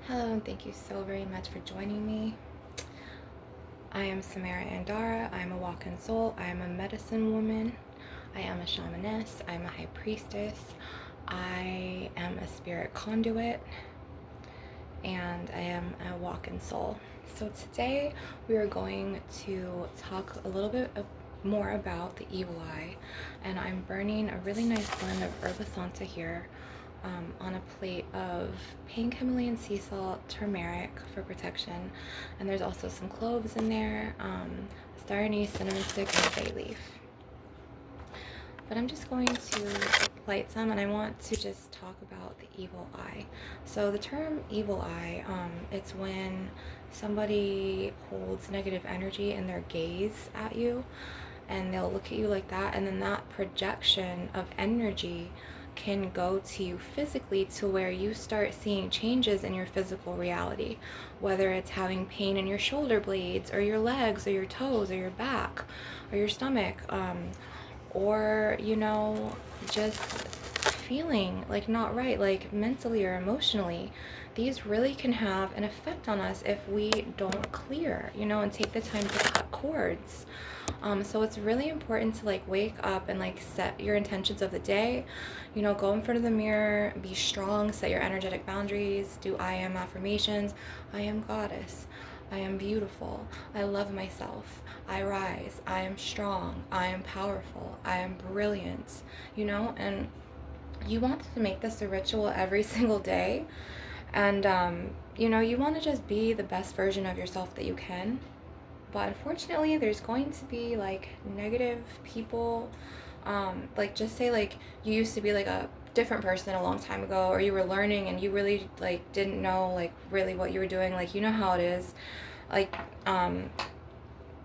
Hello, and thank you so very much for joining me. I am Samara Andara. I am a walk-in soul. I am a medicine woman. I am a shamaness. I am a high priestess. I am a spirit conduit, and I am a walk-in soul. So today we are going to talk a little bit more about the evil eye, and I'm burning a really nice blend of Yerba Santa here on a plate of pink Himalayan sea salt, turmeric for protection, and there's also some cloves in there, star anise, cinnamon stick, and bay leaf. But I'm just going to light some, and I want to just talk about the evil eye. So the term evil eye, it's when somebody holds negative energy in their gaze at you, and they'll look at you like that, and then that projection of energy can go to you physically to where you start seeing changes in your physical reality, whether it's having pain in your shoulder blades or your legs or your toes or your back or your stomach, or just feeling like not right, like mentally or emotionally. These really can have an effect on us if we don't clear, and take the time to cut cords. So it's really important to wake up and set your intentions of the day. Go in front of the mirror, be strong, set your energetic boundaries, do I am affirmations. I am goddess. I am beautiful. I love myself. I rise. I am strong. I am powerful. I am brilliant. And you want to make this a ritual every single day. And, you want to just be the best version of yourself that you can. But unfortunately, there's going to be negative people. Just say you used to be a different person a long time ago, or you were learning and you really didn't know really what you were doing. You know how it is,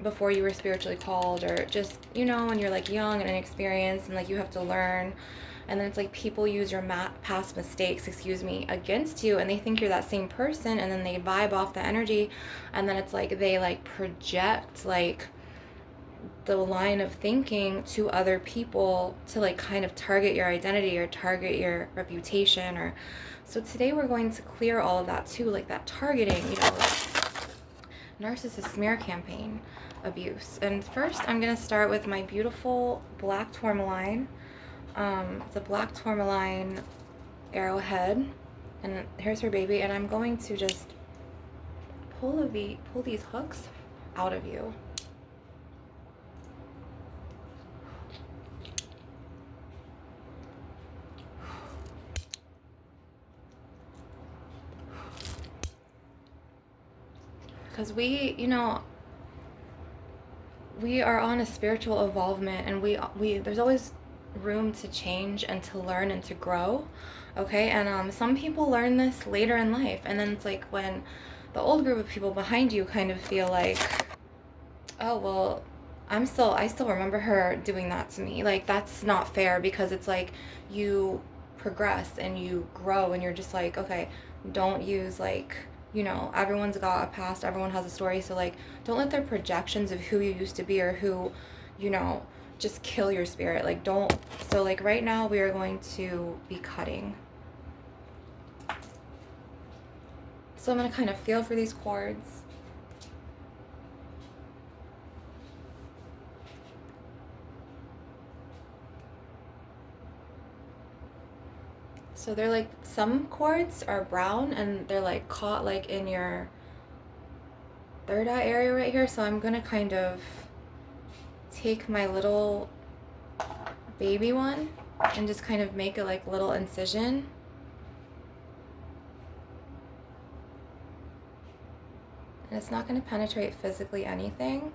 before you were spiritually called, or just when you're young and inexperienced and you have to learn. And then it's people use your past mistakes, against you, and they think you're that same person, and then they vibe off the energy, and then it's they project the line of thinking to other people to kind of target your identity or target your reputation. Or so today we're going to clear all of that too, that targeting, narcissist smear campaign abuse. And first I'm going to start with my beautiful black tourmaline. It's a black tourmaline arrowhead, and here's her baby, and I'm going to just pull these hooks out of you. Because we are on a spiritual evolvement, and we there's always room to change and to learn and to grow. Okay. And some people learn this later in life, and then it's when the old group of people behind you kind of feel oh well, I still remember her doing that to me. That's not fair, because it's you progress and you grow, and you're just okay, don't use everyone's got a past, everyone has a story. So don't let their projections of who you used to be, or who just kill your spirit. Don't. So right now we are going to be cutting. So I'm going to kind of feel for these cords. So they're some cords are brown, and they're caught in your third eye area right here. So I'm going to kind of take my little baby one and just kind of make a little incision. And it's not going to penetrate physically anything.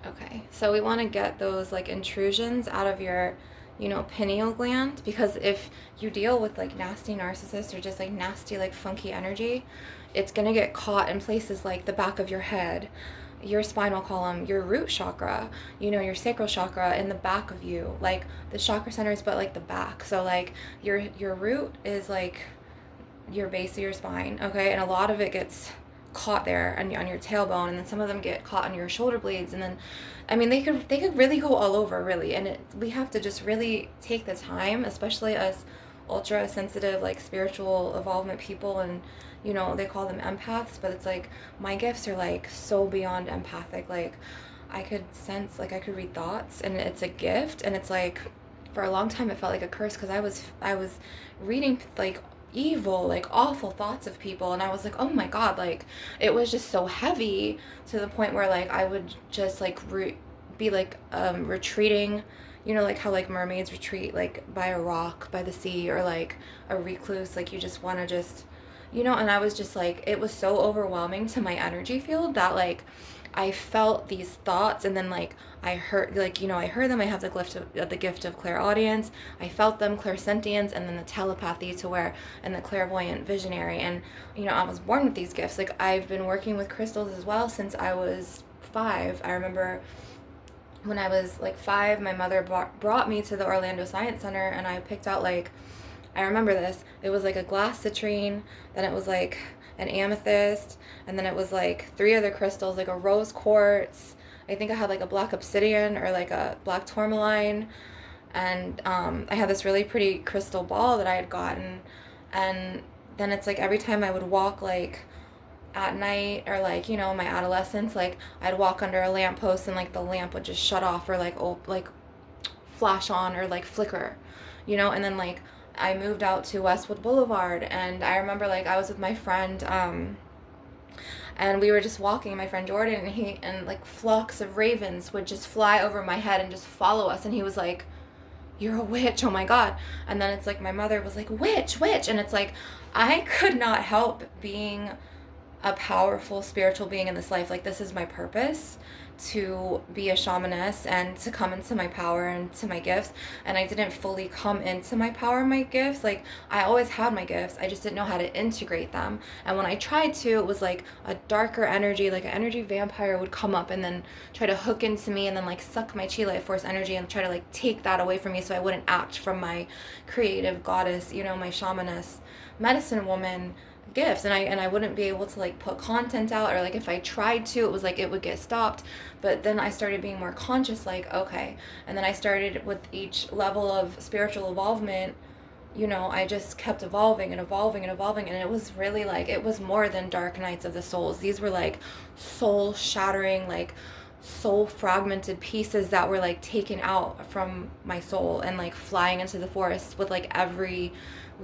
Okay, so we want to get those intrusions out of your pineal gland, because if you deal with nasty narcissists, or just nasty funky energy, it's going to get caught in places like the back of your head, your spinal column, your root chakra, your sacral chakra, in the back of you, the chakra centers, but the back. So your root is your base of your spine. Okay. And a lot of it gets caught there on your tailbone, and then some of them get caught on your shoulder blades, and then I mean, they could really go all over, really. And we have to just really take the time, especially us ultra sensitive, like spiritual evolvement people, and they call them empaths, but it's like my gifts are like so beyond empathic. Like I could sense, like I could read thoughts, and it's a gift. And it's like for a long time it felt like a curse, because I was reading like evil, like awful thoughts of people, and I was like, oh my god, like it was just so heavy, to the point where like I would just like be like retreating, like how like mermaids retreat like by a rock by the sea, or like a recluse, like you just want to just, and I was just like, it was so overwhelming to my energy field that like I felt these thoughts, and then like I heard, like, I heard them. I have the gift of clairaudience. I felt them, clairsentience, and then the telepathy to where, and the clairvoyant visionary. And I was born with these gifts. Like I've been working with crystals as well since I was 5. I remember when I was like 5, my mother brought me to the Orlando Science Center, and I picked out like, I remember this, it was like a glass citrine, then it was like an amethyst, and then it was like 3 other crystals, like a rose quartz. I think I had like a black obsidian or like a black tourmaline, and I had this really pretty crystal ball that I had gotten. And then it's like every time I would walk like at night, or like in my adolescence, like I'd walk under a lamppost, and like the lamp would just shut off, or like flash on, or like flicker, and then like I moved out to Westwood Boulevard, and I remember like I was with my friend, and we were just walking, my friend Jordan, and like flocks of ravens would just fly over my head and just follow us, and he was like, you're a witch, oh my god. And then it's like my mother was like, witch, and it's like I could not help being a powerful spiritual being in this life. Like this is my purpose, to be a shamaness and to come into my power and to my gifts. And I didn't fully come into my power and my gifts. Like I always had my gifts, I just didn't know how to integrate them. And when I tried to, it was like a darker energy, like an energy vampire would come up and then try to hook into me, and then like suck my chi life force energy and try to like take that away from me, so I wouldn't act from my creative goddess, my shamaness medicine woman gifts. And I wouldn't be able to like put content out, or like if I tried to, it was like it would get stopped. But then I started being more conscious, like okay. And then I started, with each level of spiritual involvement, I just kept evolving and evolving and evolving. And it was really like, it was more than dark nights of the souls. These were like soul shattering, like soul fragmented pieces that were like taken out from my soul, and like flying into the forest with like every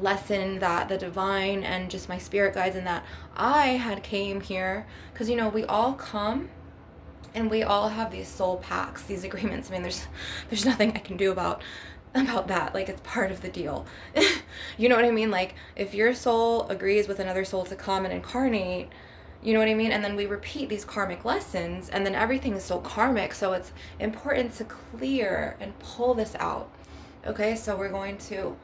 lesson that the divine and just my spirit guides, and that I had came here, because we all come and we all have these soul pacts, these agreements. I mean, there's nothing I can do about that. Like it's part of the deal. You know what I mean? Like if your soul agrees with another soul to come and incarnate, you know what I mean? And then we repeat these karmic lessons, and then everything is so karmic. So it's important to clear and pull this out. Okay, so we're going to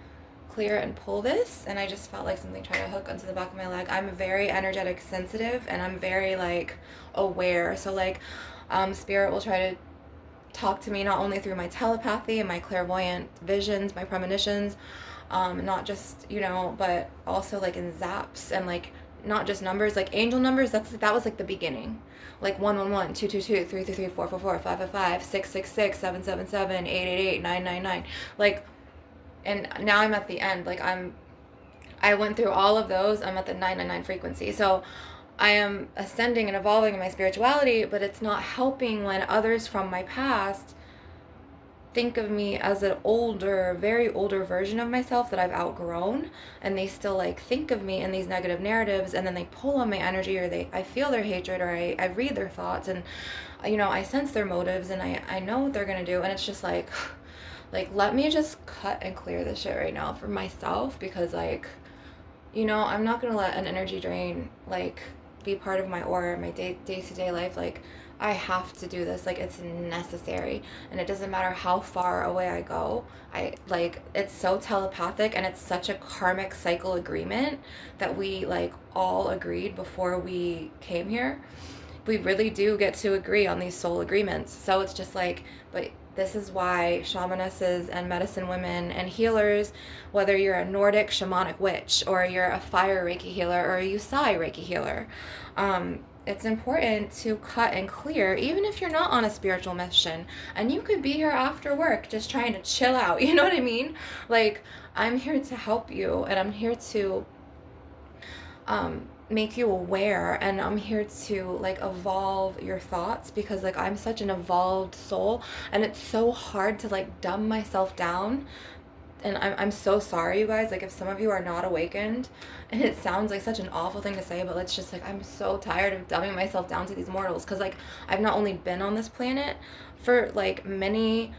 clear and pull this. And I just felt like something trying to hook onto the back of my leg. I'm very energetic sensitive, and I'm very like aware. So like spirit will try to talk to me not only through my telepathy and my clairvoyant visions, my premonitions, not just, but also like in zaps, and like not just numbers, like angel numbers. That was like the beginning, like 111, 222, 333, 444, 555, 666, 777, 888, 999, like. And now I'm at the end, like I went through all of those. I'm at the 999 frequency. So I am ascending and evolving in my spirituality, but it's not helping when others from my past think of me as an older, very older version of myself that I've outgrown, and they still like think of me in these negative narratives, and then they pull on my energy, or I feel their hatred, or I read their thoughts, and I sense their motives, and I know what they're gonna do. And it's just like let me just cut and clear this shit right now for myself, because like I'm not gonna let an energy drain like be part of my aura, my day-to-day life. Like I have to do this, like it's necessary. And it doesn't matter how far away I go. It's so telepathic, and it's such a karmic cycle agreement that we like all agreed before we came here. We really do get to agree on these soul agreements. So it's just like, but This is why shamanesses and medicine women and healers, whether you're a Nordic shamanic witch or you're a fire Reiki healer or a Usai Reiki healer, it's important to cut and clear, even if you're not on a spiritual mission. And you could be here after work just trying to chill out. You know what I mean? Like, I'm here to help you, and I'm here to make you aware, and I'm here to like evolve your thoughts, because like I'm such an evolved soul, and it's so hard to like dumb myself down. And I'm so sorry, you guys, like if some of you are not awakened, and it sounds like such an awful thing to say, but it's just like I'm so tired of dumbing myself down to these mortals, because like I've not only been on this planet for like many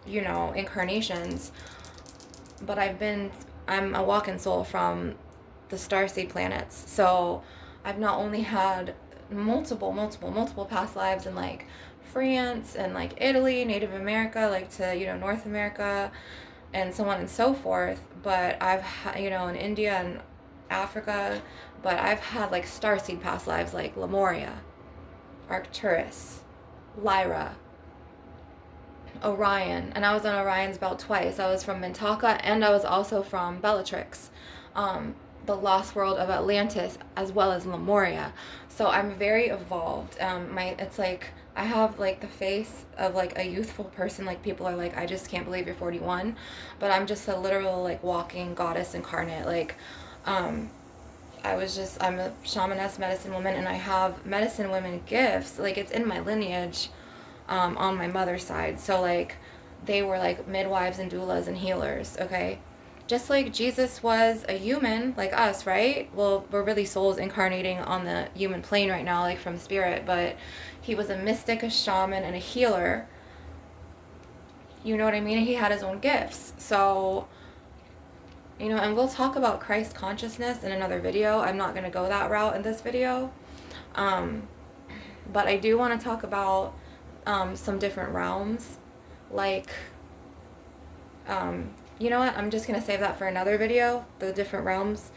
incarnations, but I'm a walking soul from the starseed planets. So I've not only had multiple past lives in like France and like Italy, Native America, like to, North America, and so on and so forth, but I've in India and Africa, but I've had like starseed past lives like Lemuria, Arcturus, Lyra, Orion, and I was on Orion's belt twice. I was from Mintaka, and I was also from Bellatrix, the lost world of Atlantis, as well as Lemuria. So I'm very evolved. It's like I have like the face of like a youthful person. Like people are like, I just can't believe you're 41, but I'm just a literal like walking goddess incarnate. Like, I'm a shamaness medicine woman, and I have medicine women gifts. Like it's in my lineage. On my mother's side. So like they were like midwives and doulas and healers, okay? Just like Jesus was a human like us, right? Well, we're really souls incarnating on the human plane right now, like from spirit, but he was a mystic, a shaman, and a healer. You know what I mean? He had his own gifts. So, and we'll talk about Christ consciousness in another video. I'm not going to go that route in this video. But I do want to talk about some different realms, like you know what, I'm just going to save that for another video, the different realms,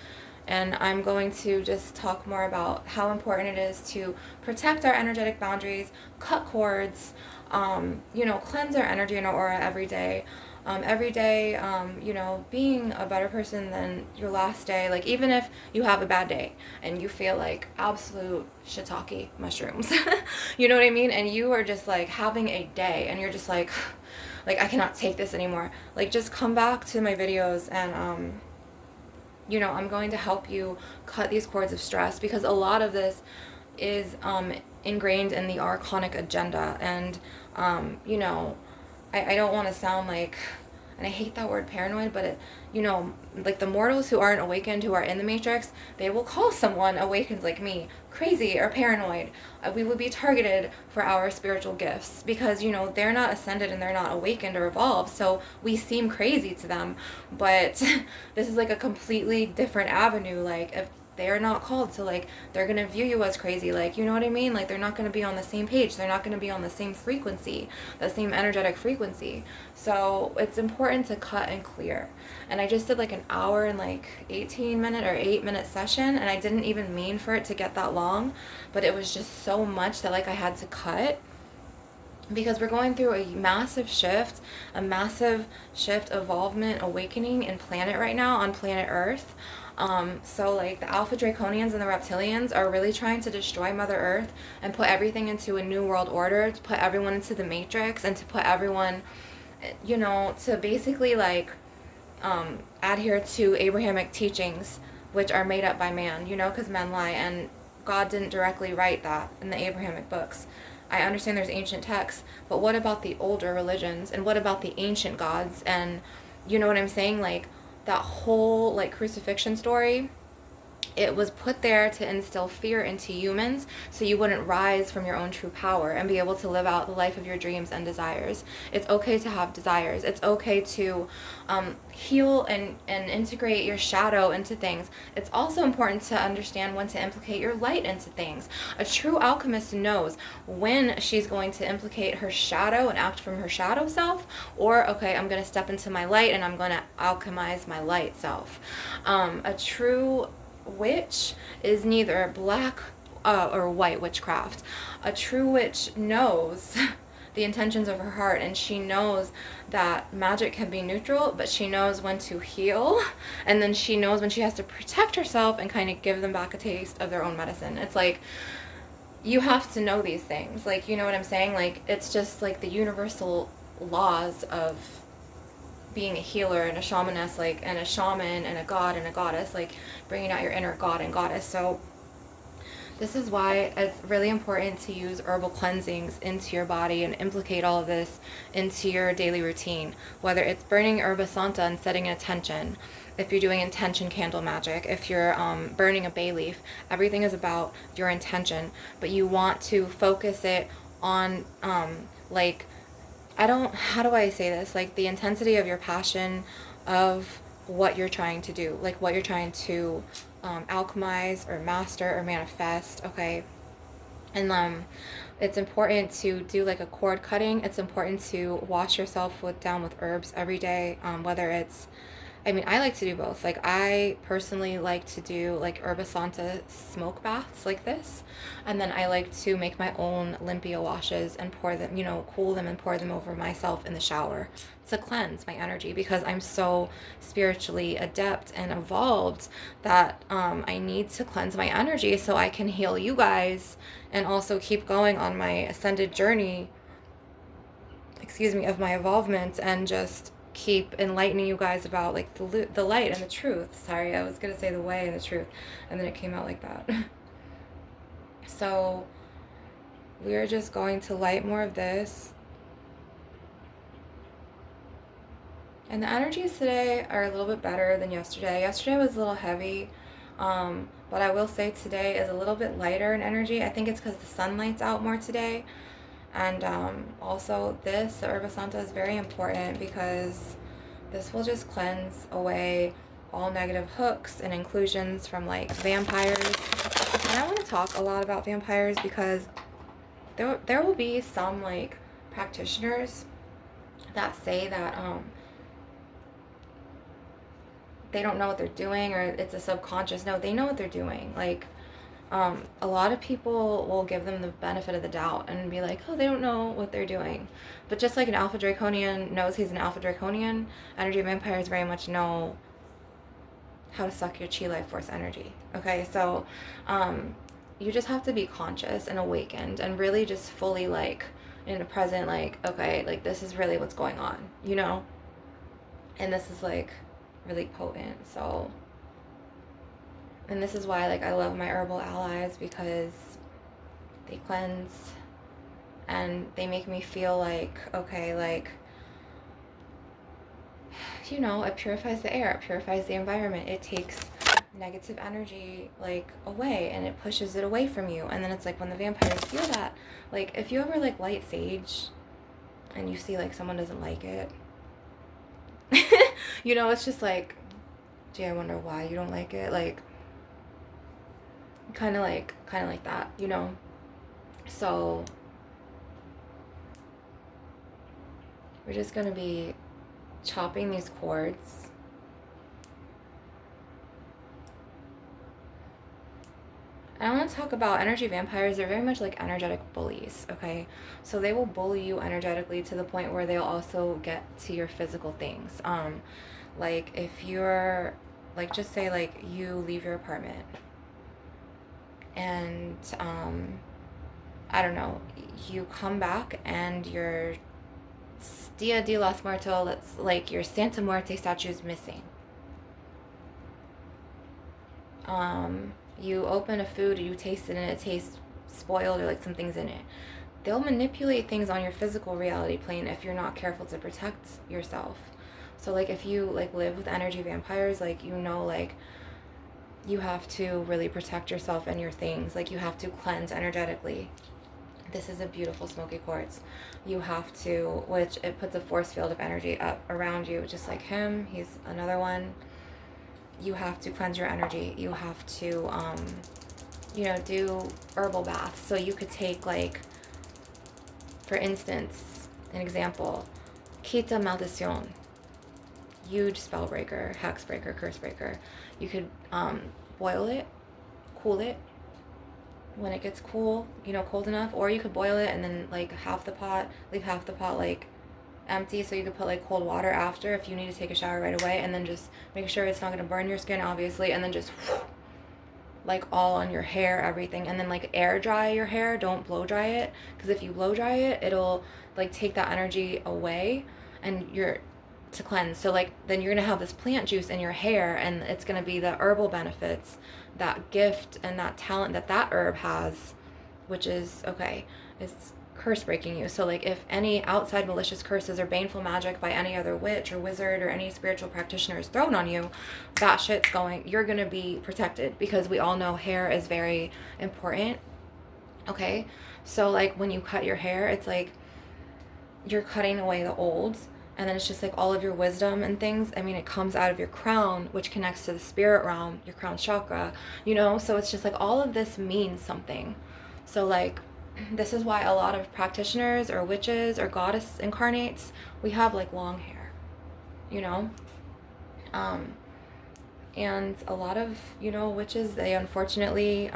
and I'm going to just talk more about how important it is to protect our energetic boundaries, cut cords, cleanse our energy and our aura every day, being a better person than your last day. Like even if you have a bad day and you feel like absolute shiitake mushrooms, you know what I mean? And you are just like having a day and you're just like I cannot take this anymore. Like just come back to my videos and, I'm going to help you cut these cords of stress, because a lot of this is ingrained in the archonic agenda. And, I don't want to sound like, and I hate that word paranoid, but like the mortals who aren't awakened, who are in the matrix, they will call someone awakened like me crazy or paranoid. We would be targeted for our spiritual gifts because, they're not ascended and they're not awakened or evolved. So we seem crazy to them, but this is like a completely different avenue. Like if they're not called to, like, they're going to view you as crazy. Like, you know what I mean? Like, they're not going to be on the same page. They're not going to be on the same frequency, the same energetic frequency. So it's important to cut and clear. And I just did like an hour and like 18-minute or 8-minute session. And I didn't even mean for it to get that long, but it was just so much that like I had to cut. Because we're going through a massive shift, evolvement, awakening in planet right now on planet Earth. So like the Alpha Draconians and the Reptilians are really trying to destroy Mother Earth and put everything into a new world order, to put everyone into the matrix, and to put everyone, to basically like adhere to Abrahamic teachings, which are made up by man, because men lie, and God didn't directly write that in the Abrahamic books. I understand there's ancient texts, but what about the older religions, and what about the ancient gods? And you know what I'm saying? Like that whole like crucifixion story, it was put there to instill fear into humans so you wouldn't rise from your own true power and be able to live out the life of your dreams and desires. It's okay to have desires. It's okay to heal and integrate your shadow into things. It's also important to understand when to implicate your light into things. A true alchemist knows when she's going to implicate her shadow and act from her shadow self, or okay, I'm going to step into my light and I'm going to alchemize my light self. A true witch is neither black or white witchcraft. A true witch knows the intentions of her heart, and she knows that magic can be neutral, but she knows when to heal, and then she knows when she has to protect herself and kind of give them back a taste of their own medicine. It's like, you have to know these things, like, you know what I'm saying? Like, it's just like the universal laws of being a healer and a shamaness, like, and a shaman and a god and a goddess, like bringing out your inner god and goddess. So this is why it's really important to use herbal cleansings into your body and implicate all of this into your daily routine, whether it's burning Yerba Santa and setting an intention, if you're doing intention candle magic, if you're burning a bay leaf. Everything is about your intention, but you want to focus it on like, how do I say this? Like, the intensity of your passion of what you're trying to do, like what you're trying to alchemize or master or manifest, okay? And it's important to do like a cord cutting. It's important to wash yourself down with herbs every day, whether it's, I mean, I like to do both. Like, I personally like to do like Yerba Santa smoke baths like this. And then I like to make my own limpia washes and pour them, cool them and pour them over myself in the shower to cleanse my energy, because I'm so spiritually adept and evolved that I need to cleanse my energy so I can heal you guys and also keep going on my ascended journey, of my evolvement, and just keep enlightening you guys about like the light and the truth. Sorry, I was gonna say the way and the truth, and then it came out like that. So we're just going to light more of this, and the energies today are a little bit better than yesterday. Yesterday was a little heavy, but I will say today is a little bit lighter in energy. I think it's because the sunlight's out more today. And also the Yerba Santa is very important because this will just cleanse away all negative hooks and inclusions from like vampires. And I want to talk a lot about vampires because there will be some like practitioners that say that they don't know what they're doing, or it's a subconscious. No, they know what they're doing. Like, a lot of people will give them the benefit of the doubt and be like, oh, they don't know what they're doing. But just like an Alpha Draconian knows he's an Alpha Draconian, energy vampires very much know how to suck your chi life force energy. Okay, so you just have to be conscious and awakened and really just fully like in the present, like, okay, like this is really what's going on, and this is like really potent. So, and this is why like I love my herbal allies, because they cleanse and they make me feel like, okay, like, it purifies the air, it purifies the environment, it takes negative energy like away and it pushes it away from you. And then it's like when the vampires feel that, like if you ever like light sage and you see like someone doesn't like it, it's just like, gee, I wonder why you don't like it, like kind of like that, So we're just gonna be chopping these cords. And I want to talk about energy vampires. They're very much like energetic bullies, okay? So they will bully you energetically to the point where they'll also get to your physical things. Like if you're, like just say like you leave your apartment and, I don't know, you come back and your Dia de los Muertos, that's like your Santa Muerte statue is missing. You open a food, you taste it, and it tastes spoiled or like something's in it. They'll manipulate things on your physical reality plane if you're not careful to protect yourself. So like if you like live with energy vampires, like like you have to really protect yourself and your things. Like you have to cleanse energetically. This is a beautiful smoky quartz. You have to, which it puts a force field of energy up around you, just like him. He's another one. You have to cleanse your energy. You have to, do herbal baths. So you could take like, for instance, an example, Quita Maldición. Huge spell breaker, hex breaker, curse breaker. You could boil it, cool it, when it gets cool, cold enough, or you could boil it and then like leave half the pot like empty, so you could put like cold water after if you need to take a shower right away, and then just make sure it's not going to burn your skin, obviously, and then just like all on your hair, everything, and then like air dry your hair. Don't blow dry it, because if you blow dry it, it'll like take that energy away, and you're to cleanse. So like then you're gonna have this plant juice in your hair, and it's gonna be the herbal benefits, that gift and that talent that herb has, which is okay. It's curse breaking you. So like if any outside malicious curses or baneful magic by any other witch or wizard or any spiritual practitioner is thrown on you, that shit's going, you're gonna be protected, because we all know hair is very important. Okay, so like when you cut your hair, it's like you're cutting away the old, and then it's just like all of your wisdom and things. I mean, it comes out of your crown, which connects to the spirit realm, your crown chakra, so it's just like all of this means something. So like this is why a lot of practitioners or witches or goddess incarnates, we have like long hair, and a lot of witches, they unfortunately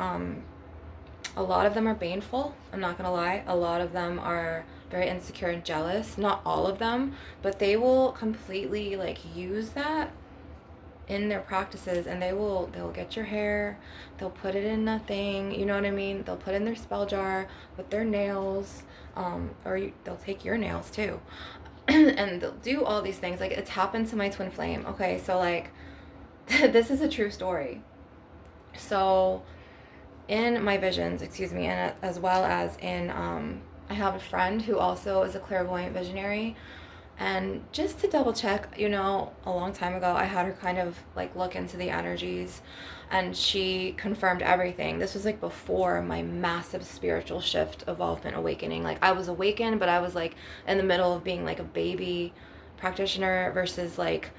a lot of them are baneful. I'm not gonna lie, a lot of them are very insecure and jealous. Not all of them, but they will completely like use that in their practices, and they'll get your hair, they'll put it in a thing, you know what I mean, they'll put in their spell jar with their nails, they'll take your nails too. And they'll do all these things. Like, it's happened to my twin flame. Okay, so like this is a true story. So in my visions, and as well as in I have a friend who also is a clairvoyant visionary. And just to double check, a long time ago, I had her kind of like look into the energies, and she confirmed everything. This was like before my massive spiritual shift, evolvement, awakening. Like, I was awakened, but I was like in the middle of being like a baby practitioner versus like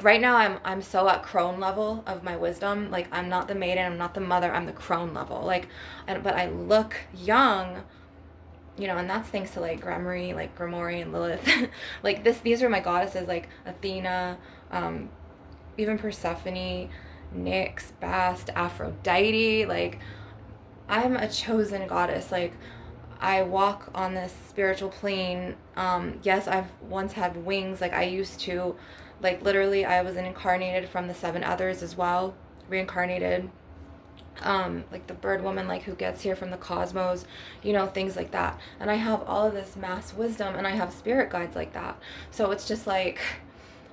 right now I'm so at crone level of my wisdom. Like, I'm not the maiden, I'm not the mother, I'm the crone level. Like, but I look young, and that's thanks to like Grimoire and Lilith. Like these are my goddesses, like Athena, even Persephone, Nyx, Bast, Aphrodite. Like, I'm a chosen goddess. Like, I walk on this spiritual plane. Yes, I've once had wings. Like, I used to, like, literally I was incarnated from the 7 others as well, reincarnated. Like the bird woman, like, who gets here from the cosmos, things like that. And I have all of this mass wisdom, and I have spirit guides like that. So it's just like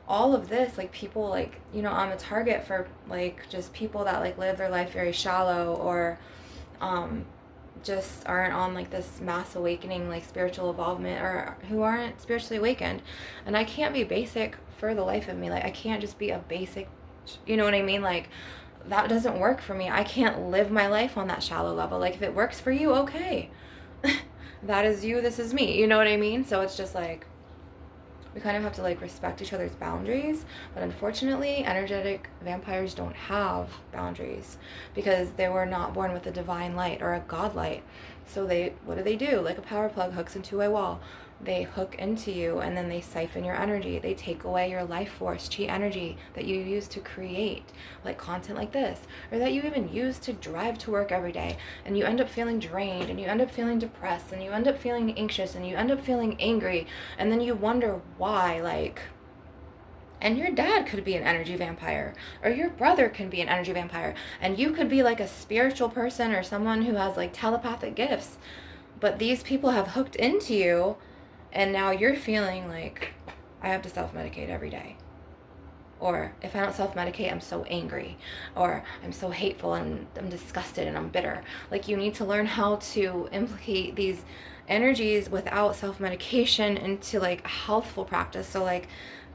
all of this, like, people, like, I'm a target for like just people that like live their life very shallow, or just aren't on like this mass awakening, like spiritual involvement, or who aren't spiritually awakened. And I can't be basic for the life of me. Like, I can't just be a basic, you know what I mean? Like, that doesn't work for me. I can't live my life on that shallow level. Like, if it works for you, okay. That is you, this is me. You know what I mean? So it's just like, we kind of have to like respect each other's boundaries. But unfortunately, energetic vampires don't have boundaries, because they were not born with a divine light or a god light. So what do? Like a power plug hooks into a wall. They hook into you, and then they siphon your energy. They take away your life force, chi energy that you use to create like content like this, or that you even use to drive to work every day. And you end up feeling drained, and you end up feeling depressed, and you end up feeling anxious, and you end up feeling angry. And then you wonder why, like, and your dad could be an energy vampire, or your brother can be an energy vampire, and you could be like a spiritual person or someone who has like telepathic gifts. But these people have hooked into you, and now you're feeling like, I have to self-medicate every day. Or if I don't self-medicate, I'm so angry. Or I'm so hateful, and I'm disgusted, and I'm bitter. Like, you need to learn how to implicate these energies without self-medication into like a healthful practice. So like,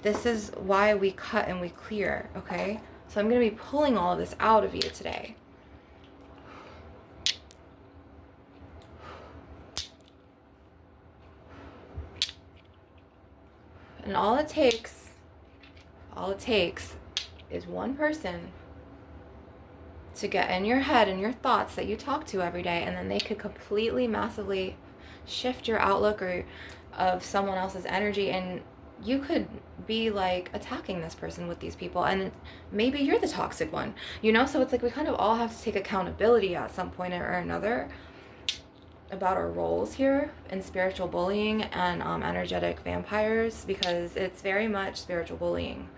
this is why we cut and we clear, okay? So I'm going to be pulling all of this out of you today. And all it takes is one person to get in your head and your thoughts that you talk to every day, and then they could completely, massively shift your outlook or of someone else's energy. And you could be like attacking this person with these people, and maybe you're the toxic one, you know? So it's like we kind of all have to take accountability at some point or another about our roles here in spiritual bullying and energetic vampires, because it's very much spiritual bullying.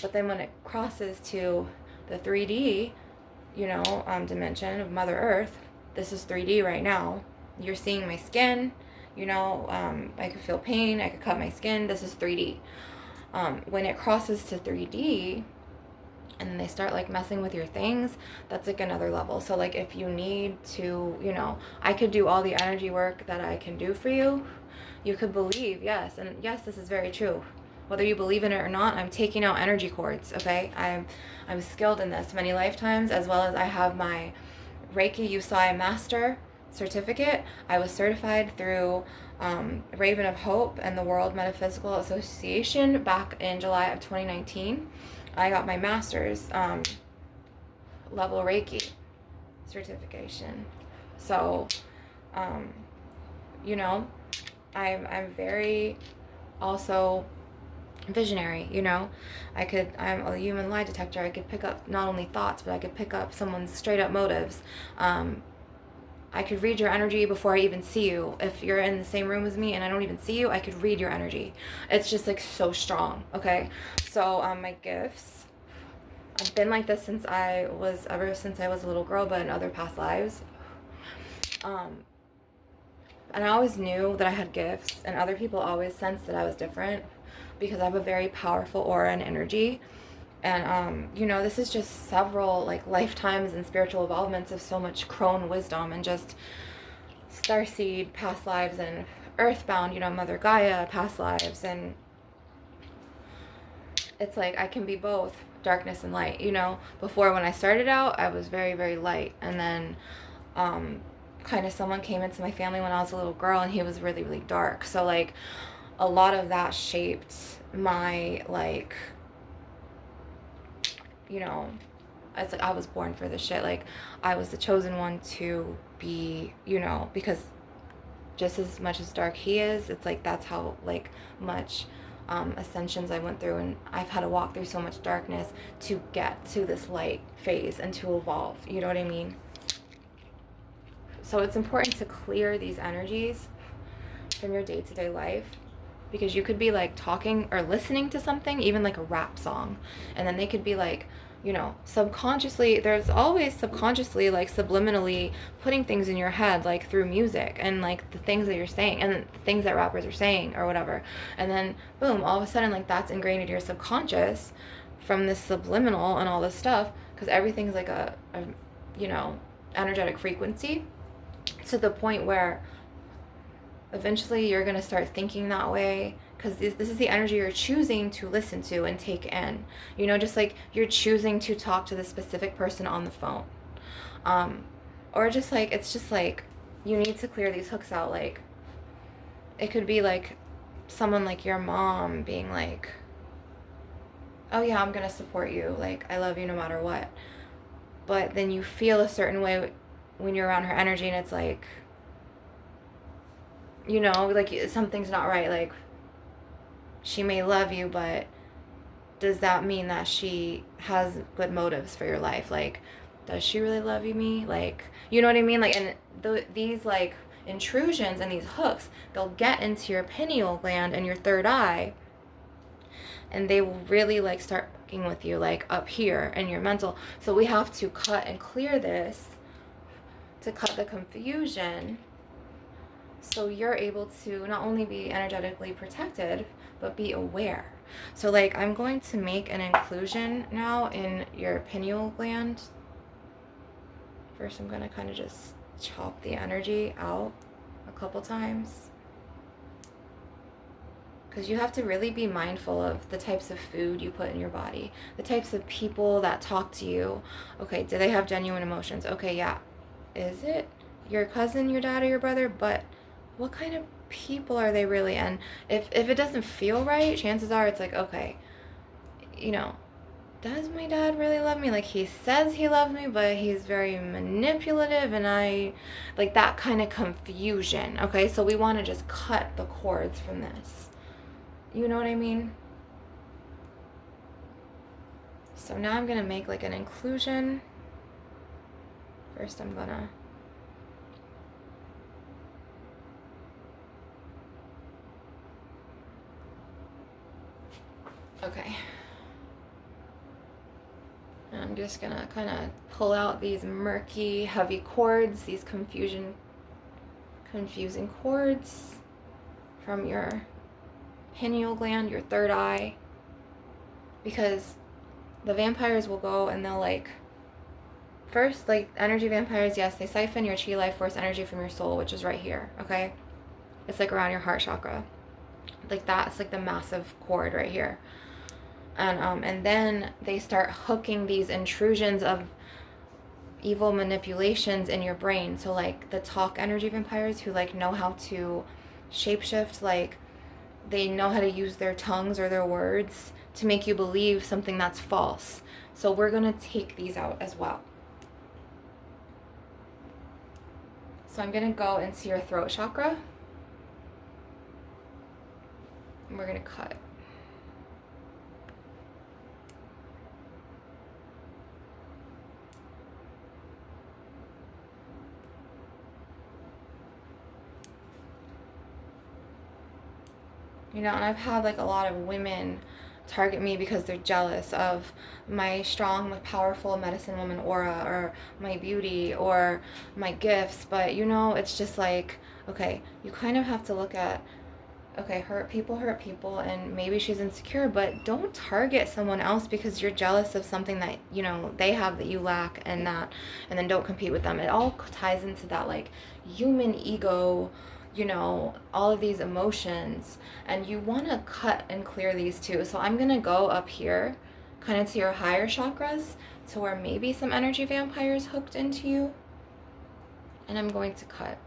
But then when it crosses to the 3D, you know, dimension of Mother Earth, this is 3D right now. You're seeing my skin, you know, I could feel pain, I could cut my skin. This is 3D. When it crosses to 3D, and then they start like messing with your things, that's like another level. So like if you need to, you know, I could do all the energy work that I can do for you. You could believe, yes, and yes, this is very true. Whether you believe in it or not, I'm taking out energy cords, okay? I'm skilled in this many lifetimes, as well as I have my Reiki Usai Master certificate. I was certified through Raven of Hope and the World Metaphysical Association back in July of 2019. I got my master's level Reiki certification. So, you know, I'm very also visionary, you know. I'm a human lie detector. I could pick up not only thoughts, but I could pick up someone's straight up motives. I could read your energy before I even see you. If you're in the same room as me and I don't even see you, I could read your energy. It's just like so strong, okay? So my gifts, I've been like this ever since I was a little girl, but in other past lives. And I always knew that I had gifts, and other people always sensed that I was different because I have a very powerful aura and energy. And you know, this is just several like lifetimes and spiritual involvements of so much crone wisdom and just starseed past lives and earthbound, you know, Mother Gaia past lives. And it's like I can be both darkness and light, you know. Before, when I started out, I was very, very light, and then kind of someone came into my family when I was a little girl, and he was really, really dark. So like a lot of that shaped my, like, you know, it's like I was born for this shit. Like I was the chosen one to be, you know, because just as much as dark he is, it's like that's how like much ascensions I went through, and I've had to walk through so much darkness to get to this light phase and to evolve, you know what I mean? So it's important to clear these energies from your day-to-day life, because you could be like talking or listening to something, even like a rap song, and then they could be like, you know, subconsciously, there's always subconsciously like subliminally putting things in your head, like through music and like the things that you're saying and the things that rappers are saying or whatever, and then boom, all of a sudden like that's ingrained into your subconscious from this subliminal and all this stuff, because everything's like a you know, energetic frequency, to the point where eventually you're going to start thinking that way, because this is the energy you're choosing to listen to and take in, you know, just like you're choosing to talk to the specific person on the phone, or just like it's just like you need to clear these hooks out. Like it could be like someone like your mom being like, oh yeah, I'm going to support you, like I love you no matter what, but then you feel a certain way when you're around her energy, and it's like, you know, like something's not right. Like she may love you, but does that mean that she has good motives for your life? Like, does she really love me? Like, you know what I mean? Like, and these like intrusions and these hooks, they'll get into your pineal gland and your third eye, and they will really like start fucking with you, like up here in your mental. So we have to cut and clear this to cut the confusion, so you're able to not only be energetically protected, but be aware. So like I'm going to make an inclusion now in your pineal gland. First I'm going to kind of just chop the energy out a couple times, because you have to really be mindful of the types of food you put in your body, the types of people that talk to you. Okay, do they have genuine emotions? Okay, yeah. Is it your cousin, your dad, or your brother? But what kind of people are they really? And if it doesn't feel right, chances are it's like, okay, you know, does my dad really love me? Like he says he loves me, but he's very manipulative, and I like that kind of confusion. Okay, so we want to just cut the cords from this. You know what I mean? So now I'm going to make like an inclusion. First I'm going to okay. And I'm just going to kind of pull out these murky, heavy cords, these confusing cords from your pineal gland, your third eye, because the vampires will go and they'll like, first, like energy vampires, yes, they siphon your chi life force energy from your soul, which is right here, okay? It's like around your heart chakra. Like that's like the massive cord right here. And then they start hooking these intrusions of evil manipulations in your brain. So like the talk energy vampires who like know how to shapeshift, like they know how to use their tongues or their words to make you believe something that's false. So we're going to take these out as well. So I'm going to go into your throat chakra. And we're going to cut. You know, and I've had like a lot of women target me because they're jealous of my strong, powerful medicine woman aura, or my beauty, or my gifts. But you know, it's just like, okay, you kind of have to look at, okay, hurt people, and maybe she's insecure, but don't target someone else because you're jealous of something that, you know, they have that you lack, and then don't compete with them. It all ties into that like human ego, you know, all of these emotions, and you want to cut and clear these too. So I'm going to go up here kind of to your higher chakras, to where maybe some energy vampires hooked into you, and I'm going to cut.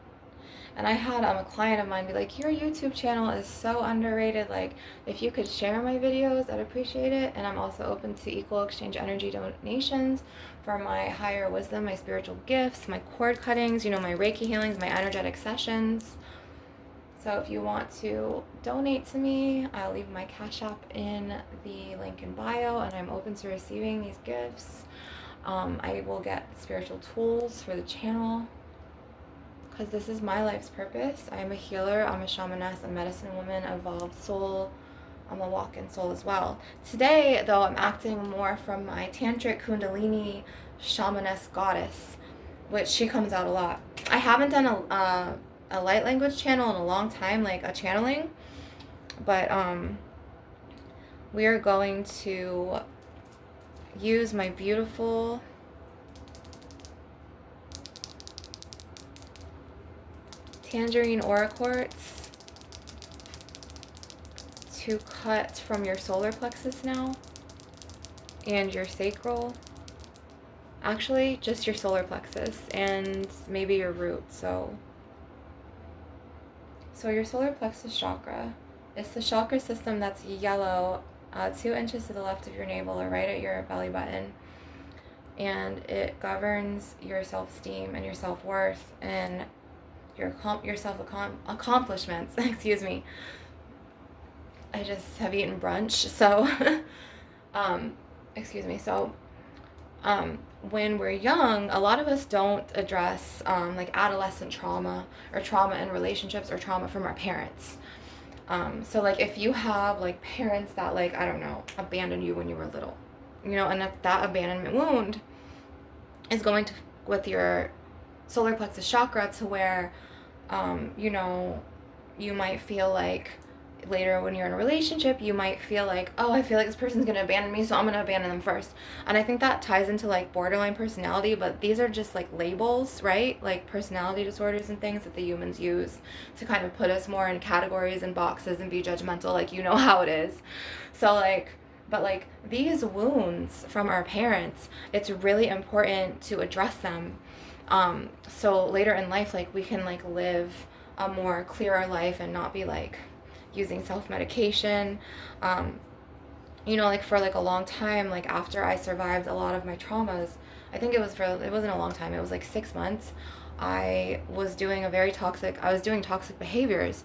And I had a client of mine be like, your YouTube channel is so underrated, like if you could share my videos, I'd appreciate it. And I'm also open to equal exchange energy donations for my higher wisdom, my spiritual gifts, my cord cuttings, you know, my Reiki healings, my energetic sessions. So if you want to donate to me, I'll leave my Cash App in the link in bio, and I'm open to receiving these gifts. I will get spiritual tools for the channel, because this is my life's purpose. I am a healer, I'm a shamaness, a medicine woman, a evolved soul. I'm a walk-in soul as well. Today, though, I'm acting more from my tantric kundalini shamaness goddess, which she comes out a lot. I haven't done a light language channel in a long time, like a channeling, but we are going to use my beautiful tangerine aura quartz to cut from your solar plexus now, and your sacral. Actually, just your solar plexus and maybe your root. So your solar plexus chakra is the chakra system that's yellow, 2 inches to the left of your navel or right at your belly button. And it governs your self-esteem and your self-worth and your accomplishments. Excuse me. I just have eaten brunch, so excuse me. So when we're young, a lot of us don't address like adolescent trauma, or trauma in relationships, or trauma from our parents. So like if you have like parents that, like, I don't know, abandoned you when you were little, you know, and that abandonment wound is going to with your solar plexus chakra, to where you know, you might feel like later when you're in a relationship, you might feel like, oh, I feel like this person's gonna abandon me, so I'm gonna abandon them first. And I think that ties into like borderline personality, but these are just like labels, right? Like personality disorders and things that the humans use to kind of put us more in categories and boxes and be judgmental, like, you know how it is. So like, but like these wounds from our parents, it's really important to address them. So later in life, like we can like live a more clearer life and not be like using self-medication. You know, like for like a long time, like after I survived a lot of my traumas, I think it wasn't a long time, it was like 6 months, I was doing toxic behaviors.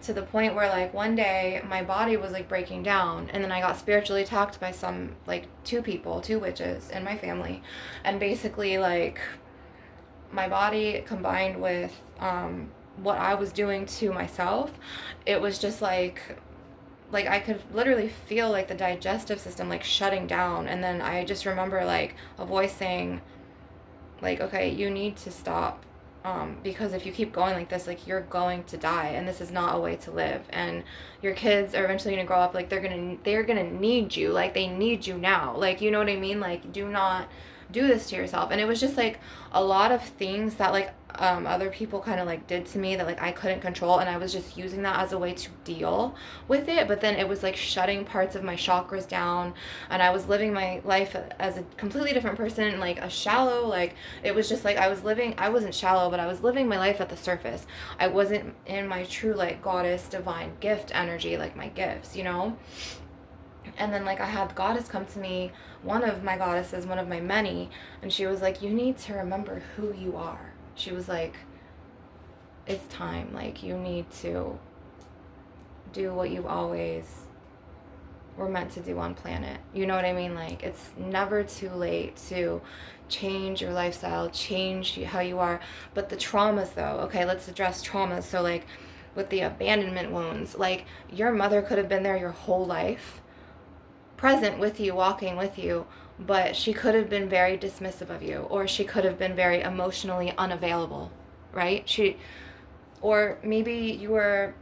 to the point where like one day my body was like breaking down, and then I got spiritually attacked by like two witches in my family, and basically like my body combined with what I was doing to myself, it was just like I could literally feel like the digestive system like shutting down. And then I just remember like a voice saying like, okay, you need to stop, because if you keep going like this, like you're going to die, and this is not a way to live, and your kids are eventually going to grow up, like they're gonna need you, like they need you now, like, you know what I mean, like do not do this to yourself. And it was just like a lot of things that like other people kind of like did to me that like I couldn't control, and I was just using that as a way to deal with it. But then it was like shutting parts of my chakras down, and I was living my life as a completely different person, like a shallow, like it was just like I wasn't shallow, but I was living my life at the surface. I wasn't in my true like goddess divine gift energy, like my gifts, you know. And then like I had the goddess come to me, one of my goddesses, one of my many, and she was like, you need to remember who you are. She was like, it's time, like you need to do what you've always were meant to do on planet. You know what I mean? Like it's never too late to change your lifestyle, change how you are. But the traumas though, okay, let's address traumas. So like with the abandonment wounds, like your mother could have been there your whole life, present with you, walking with you, but she could have been very dismissive of you, or she could have been very emotionally unavailable, right? Or maybe her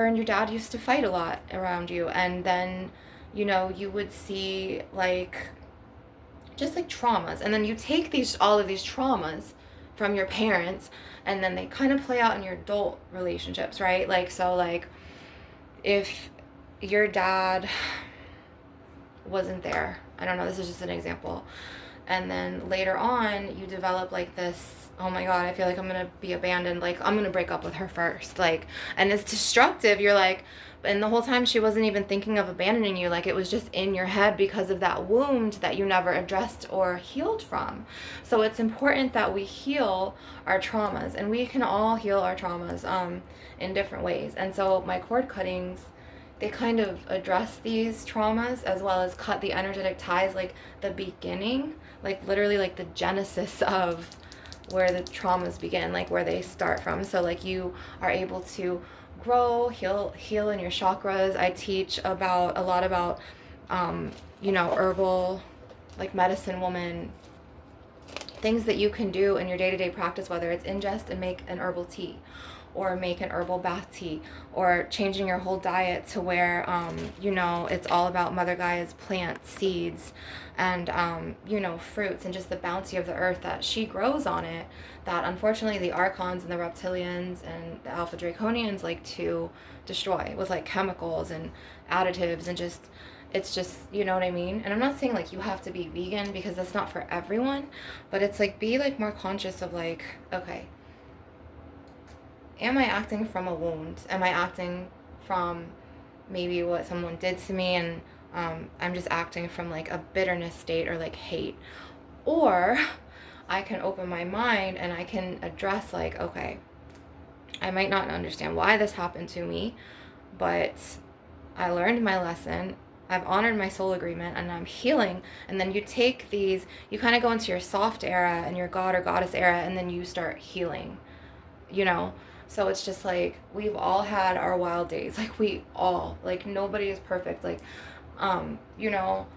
and your dad used to fight a lot around you, and then, you know, you would see like just like traumas, and then you take all of these traumas from your parents, and then they kind of play out in your adult relationships, right? Like, so like if your dad wasn't there, I don't know, this is just an example, and then later on you develop like this, oh my god, I feel like I'm gonna be abandoned, like I'm gonna break up with her first, like, and it's destructive. You're like, and the whole time she wasn't even thinking of abandoning you, like it was just in your head because of that wound that you never addressed or healed from. So it's important that we heal our traumas, and we can all heal our traumas in different ways. And so my cord cuttings, they kind of address these traumas as well as cut the energetic ties, like the beginning, like literally like the genesis of where the traumas begin, like where they start from. So like you are able to grow, heal in your chakras. I teach a lot about you know, herbal, like medicine woman, things that you can do in your day-to-day practice, whether it's ingest and make an herbal tea, or make an herbal bath tea, or changing your whole diet to where, you know, it's all about Mother Gaia's plants, seeds, and, you know, fruits, and just the bounty of the earth that she grows on it, that unfortunately the Archons and the Reptilians and the Alpha Draconians like to destroy with like chemicals and additives, and just, it's just, you know what I mean? And I'm not saying like you have to be vegan, because that's not for everyone, but it's like, be like more conscious of like, okay, am I acting from a wound? Am I acting from maybe what someone did to me, and I'm just acting from like a bitterness state or like hate? Or I can open my mind and I can address like, okay, I might not understand why this happened to me, but I learned my lesson. I've honored my soul agreement, and I'm healing. And then you take these, you kind of go into your soft era and your god or goddess era, and then you start healing, you know? So it's just like, we've all had our wild days. Like we all, like nobody is perfect. Like, you know,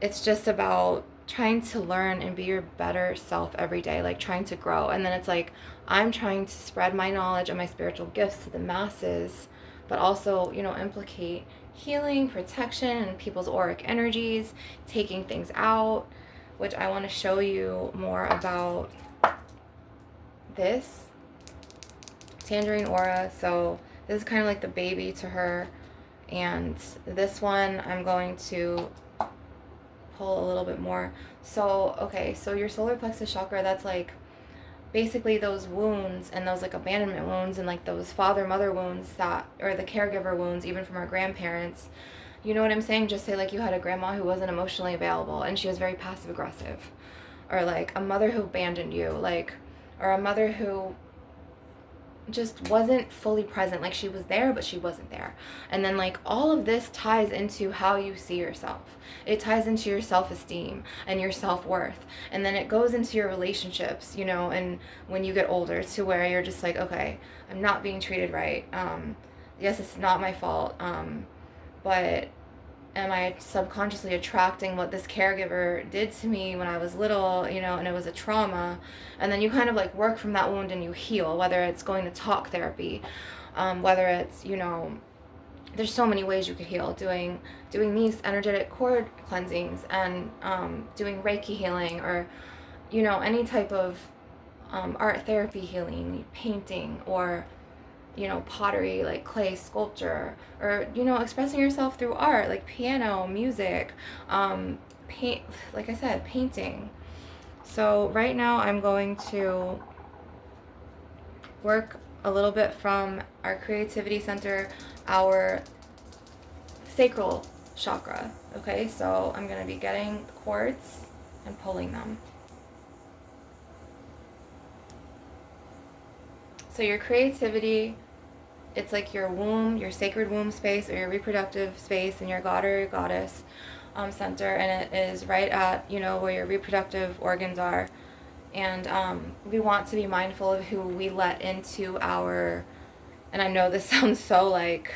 it's just about trying to learn and be your better self every day, like trying to grow. And then it's like, I'm trying to spread my knowledge and my spiritual gifts to the masses, but also, you know, implicate healing, protection, and people's auric energies, taking things out, which I want to show you more about this Tangerine Aura. So this is kind of like the baby to her, and this one I'm going to pull a little bit more. So okay, so your solar plexus chakra, that's like basically those wounds, and those like abandonment wounds, and like those father mother wounds, that, or the caregiver wounds, even from our grandparents. You know what I'm saying? Just say like you had a grandma who wasn't emotionally available and she was very passive aggressive, or like a mother who abandoned you, like, or a mother who just wasn't fully present. Like she was there, but she wasn't there. And then like all of this ties into how you see yourself. It ties into your self-esteem and your self-worth. And then it goes into your relationships, you know, and when you get older to where you're just like, okay, I'm not being treated right. Yes, it's not my fault. But am I subconsciously attracting what this caregiver did to me when I was little, you know, and it was a trauma? And then you kind of like work from that wound and you heal, whether it's going to talk therapy, whether it's, you know, there's so many ways you could heal, doing these energetic cord cleansings, and doing Reiki healing, or, you know, any type of art therapy healing, painting, or, you know, pottery, like clay sculpture, or, you know, expressing yourself through art, like piano, music, paint, like I said, painting. So right now I'm going to work a little bit from our creativity center, our sacral chakra. Okay, so I'm going to be getting the cords and pulling them. So your creativity, it's like your womb, your sacred womb space, or your reproductive space, and your god or your goddess center, and it is right at, you know, where your reproductive organs are. And we want to be mindful of who we let into our, and I know this sounds so like,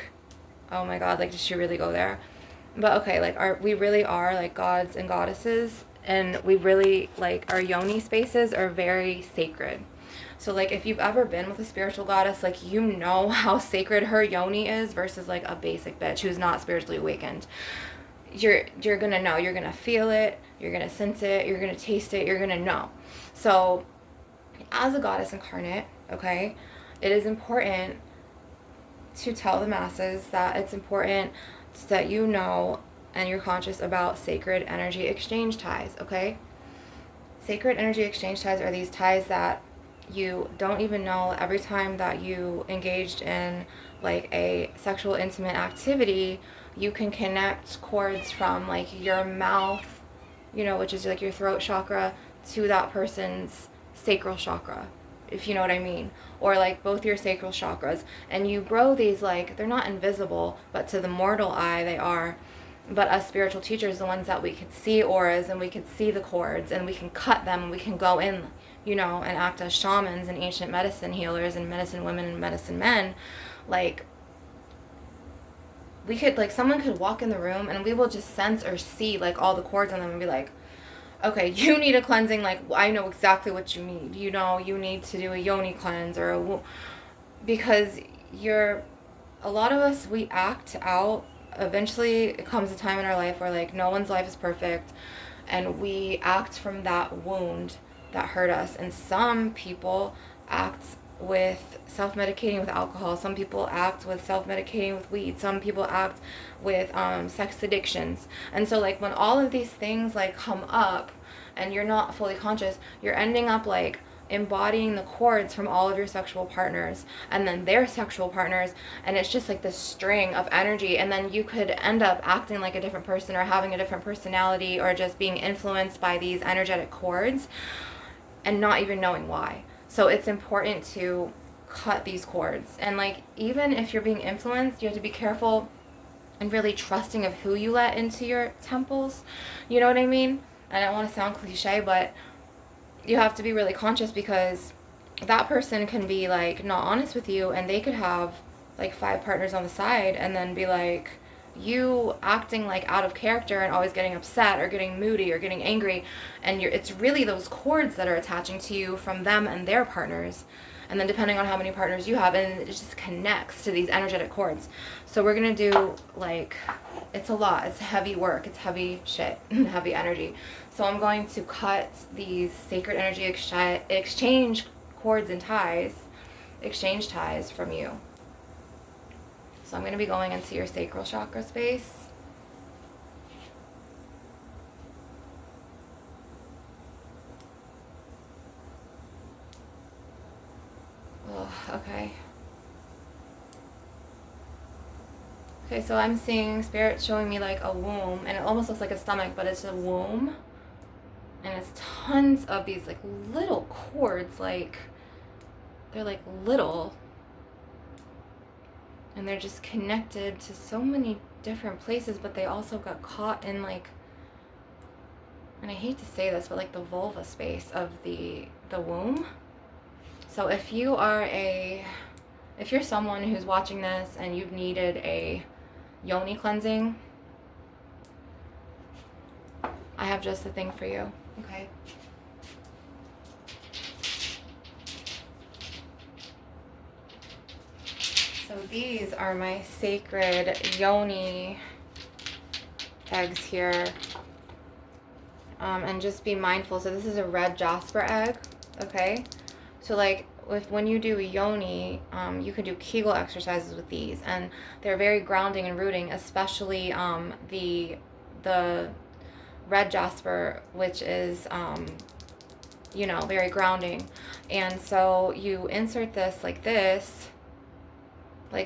oh my god, like, did she really go there? But okay, like, we really are like gods and goddesses, and we really, like, our yoni spaces are very sacred. So like if you've ever been with a spiritual goddess, like, you know how sacred her yoni is versus like a basic bitch who's not spiritually awakened. You're gonna know, you're gonna feel it, you're gonna sense it, you're gonna taste it, you're gonna know. So as a goddess incarnate, okay, it is important to tell the masses that it's important that you know and you're conscious about sacred energy exchange ties, okay? Sacred energy exchange ties are these ties that you don't even know. Every time that you engaged in like a sexual intimate activity, you can connect cords from like your mouth, you know, which is like your throat chakra, to that person's sacral chakra, if you know what I mean, or like both your sacral chakras. And you grow these, like, they're not invisible, but to the mortal eye they are. But us spiritual teachers, the ones that we could see auras and we could see the cords and we can cut them and we can go in, you know, and act as shamans and ancient medicine healers and medicine women and medicine men. Like, we could, like, someone could walk in the room and we will just sense or see like all the cords on them and be like, okay, you need a cleansing, like, I know exactly what you need. You know, you need to do a yoni cleanse or because a lot of us, we act out. Eventually it comes a time in our life where like no one's life is perfect, and we act from that wound that hurt us. And some people act with self-medicating with alcohol, some people act with self-medicating with weed, some people act with sex addictions. And so like when all of these things like come up and you're not fully conscious, you're ending up like embodying the cords from all of your sexual partners and then their sexual partners, and it's just like this string of energy. And then you could end up acting like a different person or having a different personality or just being influenced by these energetic cords and not even knowing why. So it's important to cut these cords. And like, even if you're being influenced, you have to be careful and really trusting of who you let into your temples. You know what I mean? I don't want to sound cliche, but you have to be really conscious, because that person can be like not honest with you, and they could have like 5 partners on the side and then be like, you acting like out of character and always getting upset or getting moody or getting angry, and it's really those cords that are attaching to you from them and their partners. And then depending on how many partners you have, and it just connects to these energetic cords. So we're gonna do like, it's a lot, it's heavy work, it's heavy shit, heavy energy. So I'm going to cut these sacred energy exchange cords and ties, exchange ties from you. So I'm going to be going into your sacral chakra space. Oh, okay. Okay, so I'm seeing Spirit showing me like a womb, and it almost looks like a stomach, but it's a womb. And it's tons of these like little cords, like they're like little, And they're just connected to so many different places, but they also got caught in like, and I hate to say this, but like the vulva space of the womb. So if you're someone who's watching this and you've needed a yoni cleansing, I have just the thing for you, okay? So these are my sacred yoni eggs here. And just be mindful. So this is a red jasper egg, okay? So like when you do a yoni, you can do Kegel exercises with these, and they're very grounding and rooting, especially the red jasper, which is very grounding. And so you insert this, like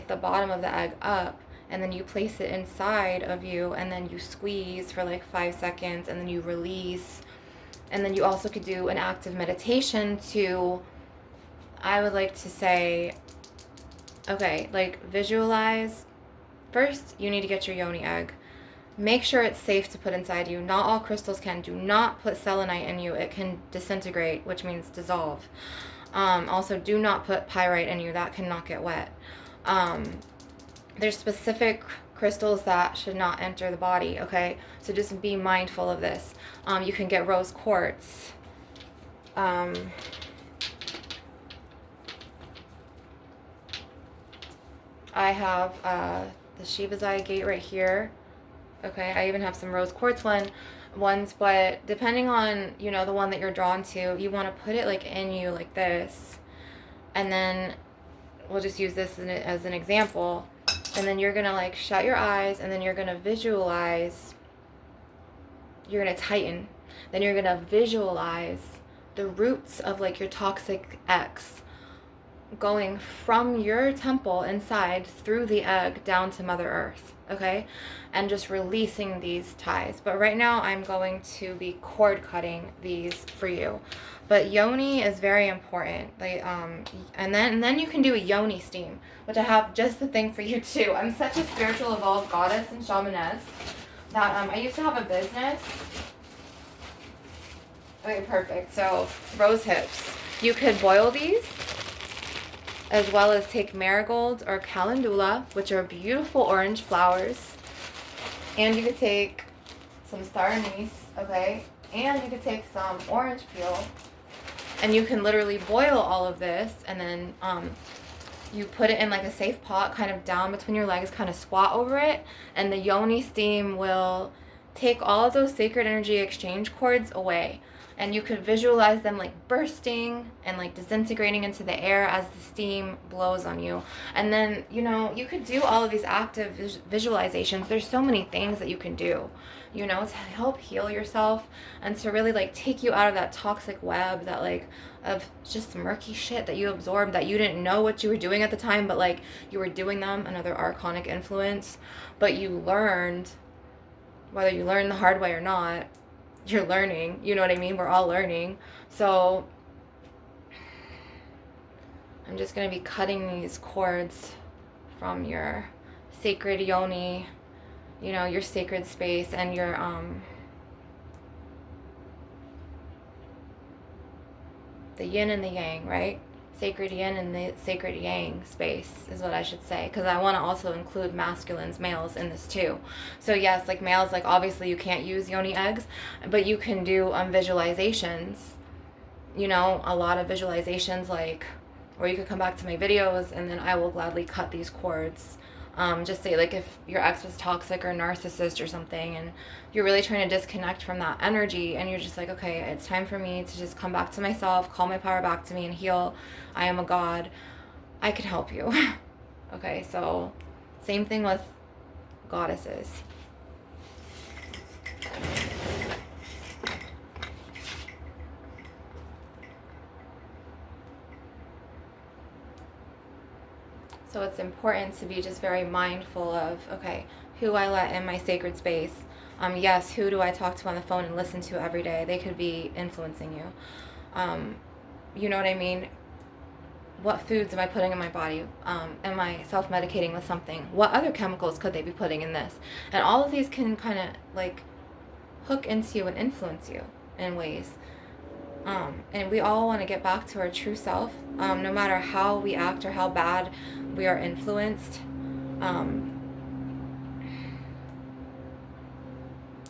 the bottom of the egg up, and then you place it inside of you, and then you squeeze for like 5 seconds, and then you release. And then you also could do an active meditation to, I would like to say, okay, like visualize. First, you need to get your yoni egg. Make sure it's safe to put inside you. Not all crystals can. Do not put selenite in you. It can disintegrate, which means dissolve. Also, do not put pyrite in you. That cannot get wet. There's specific crystals that should not enter the body, okay? So just be mindful of this. You can get rose quartz. I have the Shiva's Eye Gate right here. Okay, I even have some rose quartz ones, but depending on, the one that you're drawn to, you want to put it like in you like this. And then we'll just use this as an example. And then you're going to like shut your eyes, and then you're going to visualize, you're going to tighten. Then you're going to visualize the roots of like your toxic ex going from your temple inside through the egg down to Mother Earth, okay? And just releasing these ties. But right now I'm going to be cord cutting these for you. But yoni is very important. Like, and then you can do a yoni steam, which I have just the thing for you too. I'm such a spiritual evolved goddess and shamaness that I used to have a business. Okay, perfect. So rose hips. You could boil these, as well as take marigolds or calendula, which are beautiful orange flowers. And you could take some star anise, okay? And you could take some orange peel. And you can literally boil all of this, and then you put it in like a safe pot, kind of down between your legs, kind of squat over it. And the yoni steam will take all of those sacred energy exchange cords away. And you could visualize them like bursting and like disintegrating into the air as the steam blows on you. And then, you could do all of these active visualizations. There's so many things that you can do, to help heal yourself and to really like take you out of that toxic web that like of just murky shit that you absorbed that you didn't know what you were doing at the time, but like you were doing them, another archonic influence. But you learned, whether you learned the hard way or not, you're learning, you know what I mean? We're all learning. So I'm just going to be cutting these cords from your sacred yoni, your sacred space, and your the yin and the yang, right? Sacred yin and the sacred yang space is what I should say, because I want to also include masculines, males in this too. So yes, like males, like obviously you can't use yoni eggs, but you can do visualizations, a lot of visualizations, like, or you could come back to my videos and then I will gladly cut these cords. Just say like if your ex was toxic or narcissist or something, and you're really trying to disconnect from that energy, and you're just like, okay, it's time for me to just come back to myself, call my power back to me, and heal. I am a god. I can help you. Okay, so same thing with goddesses. So it's important to be just very mindful of, okay, who I let in my sacred space. Yes, who do I talk to on the phone and listen to every day? They could be influencing you. You know what I mean? what foods am I putting in my body? Am I self-medicating with something? What other chemicals could they be putting in this? And all of these can kind of like hook into you and influence you in ways. And we all want to get back to our true self, no matter how we act or how bad we are influenced.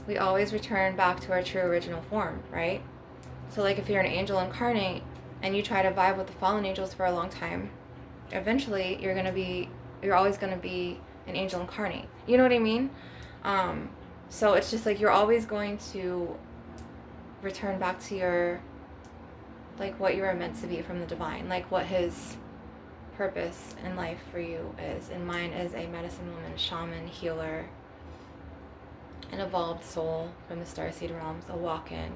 We always return back to our true original form, right? So like if you're an angel incarnate and you try to vibe with the fallen angels for a long time, eventually you're always going to be an angel incarnate. You know what I mean? So it's just like you're always going to return back to your, like what you were meant to be from the divine, like what his purpose in life for you is. And mine is a medicine woman, shaman, healer, an evolved soul from the starseed realms, a walk-in.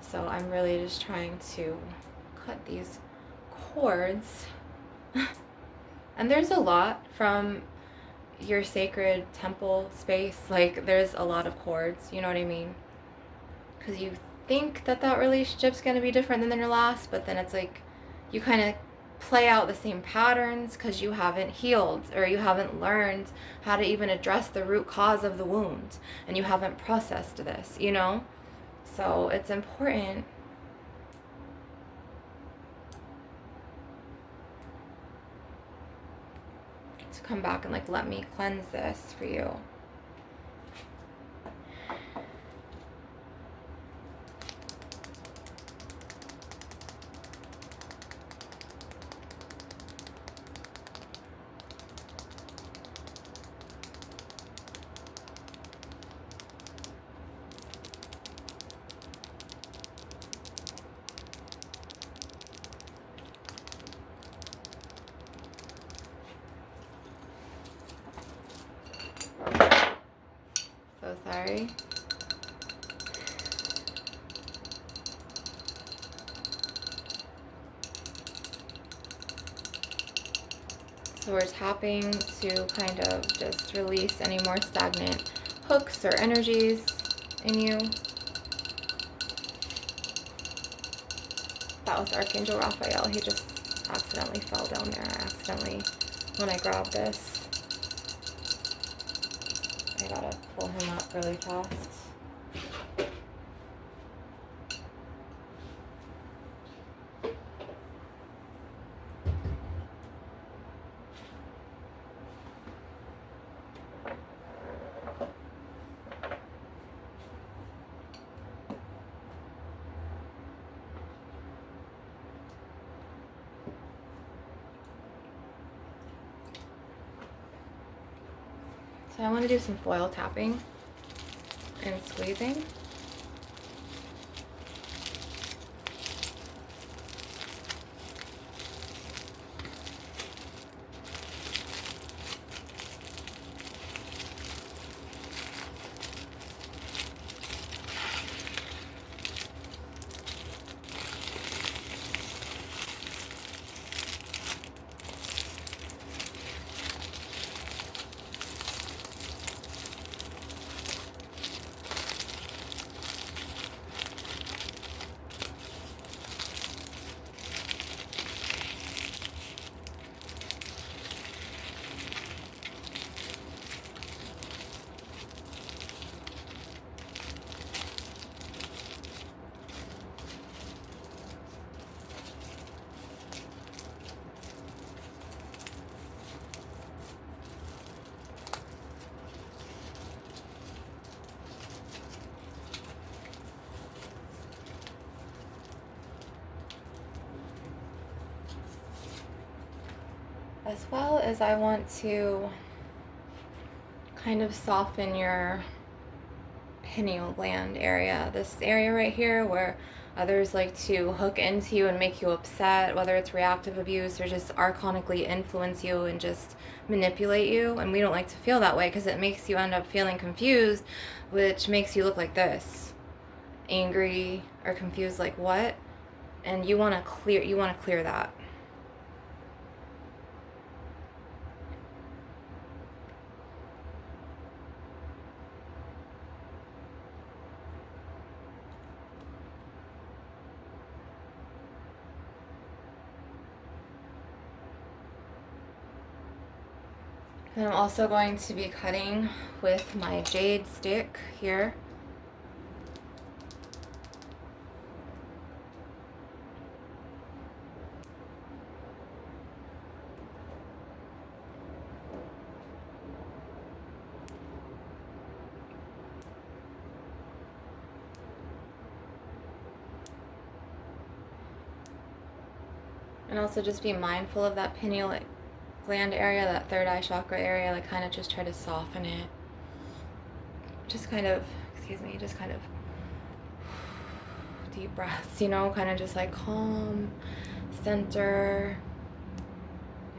So I'm really just trying to cut these cords. And there's a lot from your sacred temple space. Like there's a lot of cords, you know what I mean? Because you think that relationship's going to be different than your last, but then it's like you kind of play out the same patterns because you haven't healed, or you haven't learned how to even address the root cause of the wound, and you haven't processed this, you know? So it's important to come back and like let me cleanse this for you. So sorry. So we're tapping to kind of just release any more stagnant hooks or energies in you. That was Archangel Raphael. He just accidentally fell down there. When I grabbed this, I gotta pull him up really fast. So I want to do some foil tapping and squeezing. As well as I want to kind of soften your pineal gland area, this area right here where others like to hook into you and make you upset, whether it's reactive abuse or just archonically influence you and just manipulate you. And we don't like to feel that way because it makes you end up feeling confused, which makes you look like this, angry or confused, like what? And you want to clear that. Then I'm also going to be cutting with my jade stick here. And also just be mindful of that pineal gland area, that third eye chakra area, like kind of just try to soften it. Just kind of, just kind of deep breaths, you know, kind of just like calm, center.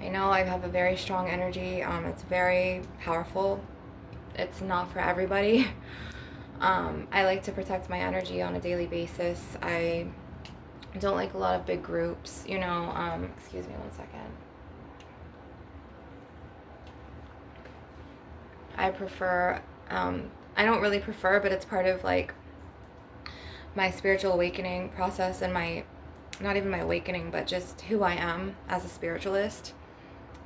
I know I have a very strong energy. It's very powerful. It's not for everybody. I like to protect my energy on a daily basis. I don't like a lot of big groups, you know. Excuse me one second. I prefer, I don't really prefer, but it's part of like my spiritual awakening process and my, not even my awakening, but just who I am as a spiritualist,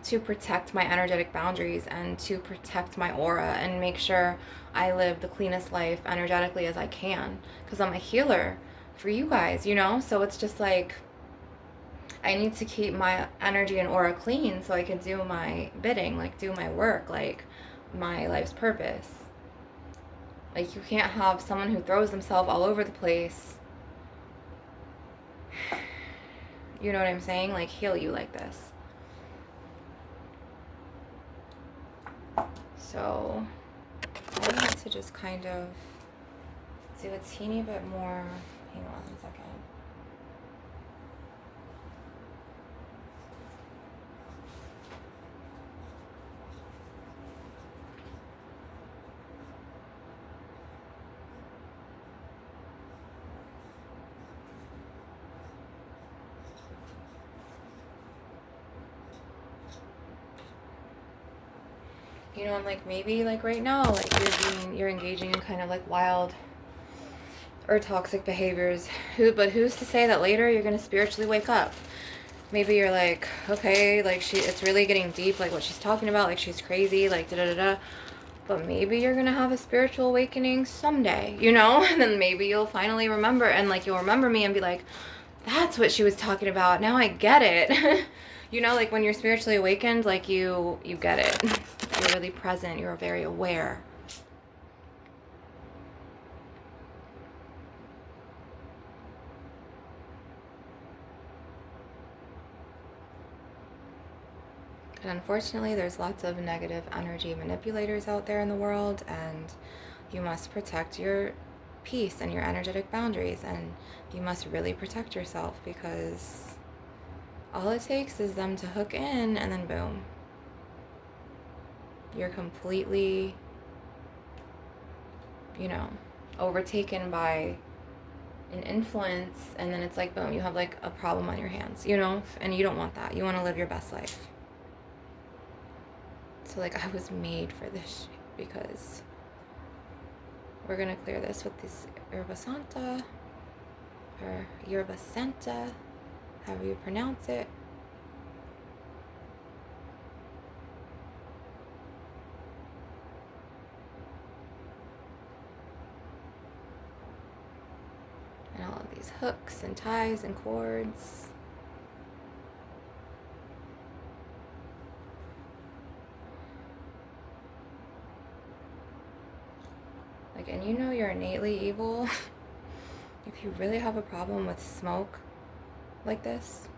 to protect my energetic boundaries and to protect my aura and make sure I live the cleanest life energetically as I can, because I'm a healer for you guys, you know. So it's just like I need to keep my energy and aura clean so I can do my bidding, like do my work, like my life's purpose. Like, you can't have someone who throws themselves all over the place, you know what I'm saying, like heal you like this. So I need to just kind of do a teeny bit more. Hang on a second. You know, I'm like, maybe like right now, like you're engaging in kind of like wild or toxic behaviors. But who's to say that later you're gonna spiritually wake up? Maybe you're like, okay, like it's really getting deep, like what she's talking about, like she's crazy, like da da da da. But maybe you're gonna have a spiritual awakening someday, you know? And then maybe you'll finally remember, and like you'll remember me and be like, that's what she was talking about. Now I get it. You know, like when you're spiritually awakened, like you get it. You're really present. You're very aware. And unfortunately, there's lots of negative energy manipulators out there in the world, and you must protect your peace and your energetic boundaries, and you must really protect yourself, because all it takes is them to hook in, and then boom, you're completely, you know, overtaken by an influence, and then it's like boom, you have like a problem on your hands, you know. And you don't want that. You want to live your best life. So like, I was made for this shit, because we're gonna clear this with this Yerba Santa, or Yerba Santa, however you pronounce it. And all of these hooks and ties and cords. Like, and you know you're innately evil if you really have a problem with smoke like this,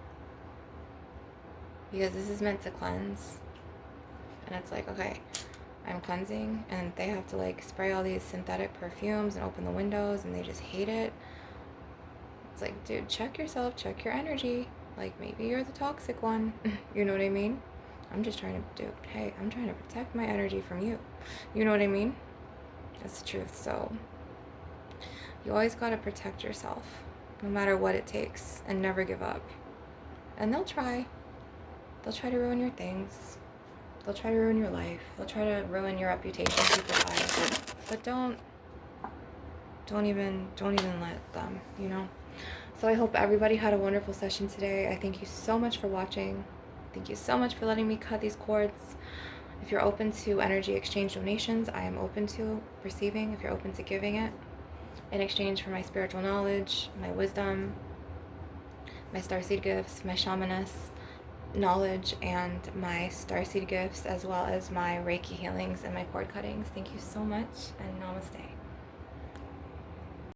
because this is meant to cleanse. And it's like, okay, I'm cleansing, and they have to like spray all these synthetic perfumes and open the windows, and they just hate it. It's like, dude, check yourself, check your energy. Like, maybe you're the toxic one. You know what I mean? I'm just trying to do, hey, I'm trying to protect my energy from you. You know what I mean? That's the truth. So you always got to protect yourself, no matter what it takes, and never give up. And they'll try to ruin your things. They'll try to ruin your life. They'll try to ruin your reputation in people's eyes. But don't even let them, you know? So I hope everybody had a wonderful session today. I thank you so much for watching. Thank you so much for letting me cut these cords. If you're open to energy exchange donations, I am open to receiving. If you're open to giving it in exchange for my spiritual knowledge, my wisdom, my starseed gifts, my shamaness knowledge, and my starseed gifts, as well as my Reiki healings and my cord cuttings. Thank you so much, and namaste.